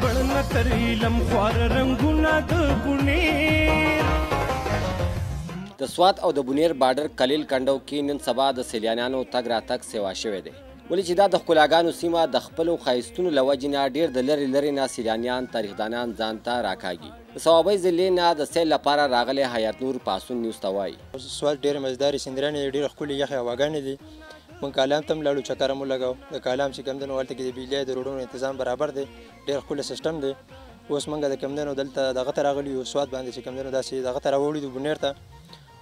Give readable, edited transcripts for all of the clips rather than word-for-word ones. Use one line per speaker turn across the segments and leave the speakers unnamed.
بڼ نه تر علم خوار رنګونه د بونیر
د سوات او د بونیر بارډر کلیل کنډو کې نن سبا د سیلانیانو تګ راتګ سیوا شوی دی ولې چې دا د ښکلاګانو سیمه د خپلو ښایستونو له وجې نه ډېر د لرې لرې نه سیلانیان تاریخدانان ځان ته راکاږي د صوابۍ ضلعې نه د سیل لپاره راغلی حیات نور پاسون نیوز ته وایي
سوات ډېرې مزدارې سیندرانې ډېرې ښکلې یخې هواګانې دي موږ کالام ته هم لاړو چکر مو لګاو د کالام چې کوم دی نو هلته کې د بجلۍ د روډونو تنظام برابر دی ډېر ښکلی سیسټم دی اوس موږ د کوم دی نو دلته دغه ته راغلي یو سوات باندې چې کوم دی نو داسې دغه ته راوړي دي بونیر ته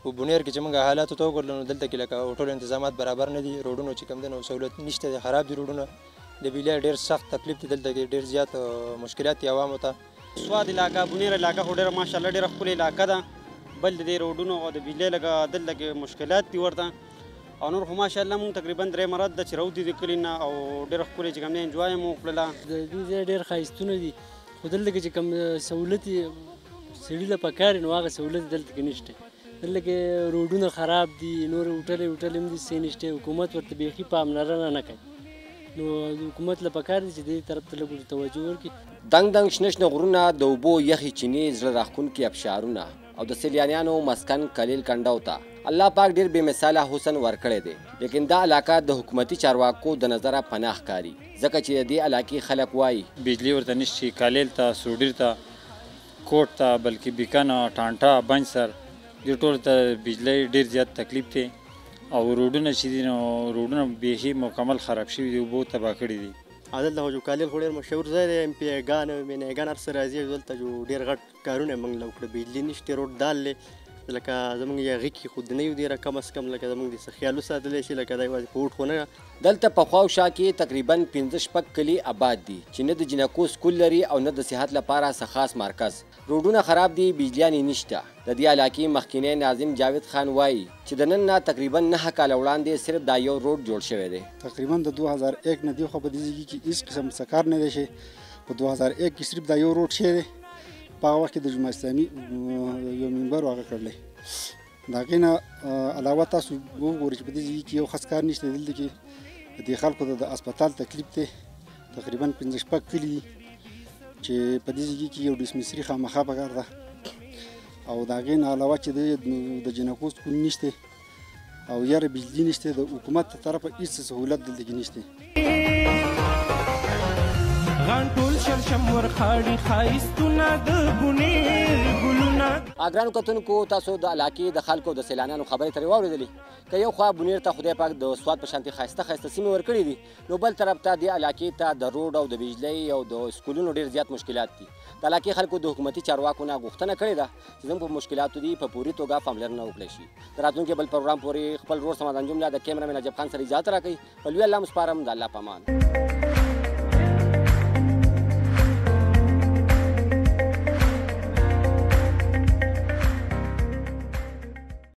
و بونیر کې چې موږ حالاتو ته وګورلو نو دلته کې لکه ټول انتظامات برابر نه دي روډونو چې کوم دی نو سهولت نشته دی خراب دي روډونه د بجلۍ ډېر سخت تکلیف دی دلته کې ډېر زیات مشکلات دي عوامو ته
سوات علاقه بونیر علاقه خو ډېره ماشاءالله ډېره ښکلې علاقه ده بل د دې روډونو او د بجلۍ لږه دلته کې مشکلات دي ورته او نور خو ماشاءالله مونږ تقریبا 3 مرات د چې راوتي د کلي نه او ډېره ښکلې چې کوم دی انجوای مو وکړله
د دې ځای ډېر ښایستونه دي خو دلته کې چې کوم سهولت سړي له پکار نو هغه سهولت دلته کې نشته دلته کې روډونه خراب دي نور هوټل هم دي څه نشته حکومت ورته بیخي پاملرنه نه کوي نو حکومت له پکار دي چې دې طرف ته لږ توجه وکړي
دنګ دنګ شنه شنه غرونه د اوبو یخې چینې زړه راښکونکي ابشارونه او د سیلانیانو مسکن کلیل کنډو ته الله پاک ډېر بې مثاله حسن ورکړی دی لیکن دا علاقه د حکومتي چارواکو د نظره پناه ښکاري ځکه چې د دې علاقې خلک وایي
بجلی ورته نشي کلیل ته سوډیر ته کوټ ته بلکې بیکن ټانټه بنجسر دې ټولو ته بجلی ډېر زیات تکلیف دی او روډونه چې دي نو روډونه بیخي مکمل خراب شوي دي اوبو تباه کړي دي
دلته خو جو کلیل خو ډېر مشهور ځای دی ایم پی ګان مینیګان هر څه راځي دلته جو ډېر غټ کارونه یې موږ له وکړه بجلي نشته روډ دال دی لکه زموږ یغې کې خو د نه یو ډېره کم از کم لکه زموږ د څه خیال وساتلی شي لکه دا یوازې په اوټ خو نه
دلته په خوا او شا کې تقریبا 15 کلي آباد دي چې نه د جنکو سکول لري او نه د صحت لپاره څه خاص مرکز روډونه خراب دي بجلیانې نشته د دې علاقې مخکینی ناظم جاوید خان وایي چې د نن نه تقریبا 9 کاله وړاندې صرف دا یو روډ جوړ شوی دی
تقریبا د 2001 نه دی خو په دې ځای کې هېڅ قسم څه کار نه دی شوی په 2001 کې صرف دا یو روډ شوی دی په هغه وخت کې د جمعه اسلامي یو منبر هغه کړلی د هغې نه علاوه تاسو وګورئ چې په دې ځای کې یو خاص کار نشته دلته کې د دې خلکو ته د اسپتال تکلیف دی تقریبا 15 کلي دي چې په دې ځای کې یو ډسپنسري خامخا پکار ده او د هغې نه علاوه چې د جنکو سکول نشته او یاره بجلي نشته د حکومت ته طرفه هېڅ سهولت دلته کې نشته
غان ټول شرشم ورخاړي ښایستونه د بونیر ګلونه
ګرانو کتونکو تاسو د علاقې د خلکو د سیلانیانو خبرې ترې واورېدلې که یو خوا بونیر ته خدای پاک د سوات په شانتې ښایسته ښایسته سیمې ورکړي دي نو بل طرف ته دې علاقې ته د روډ او د بجلۍ او د سکولونو ډېر زیات مشکلات دي د علاقې خلکو د حکومتي چارواکو نه غوښتنه کړې ده چې زموږ په مشکلاتو دي په پوري توګه پاملرنه وکړی شي د راتلونکي بل پروګرام پورې خپل ورور سمادان جمله د کیمرامین عجب خان سره اجازت راکوي په لوی الله مسپارم د الله په امان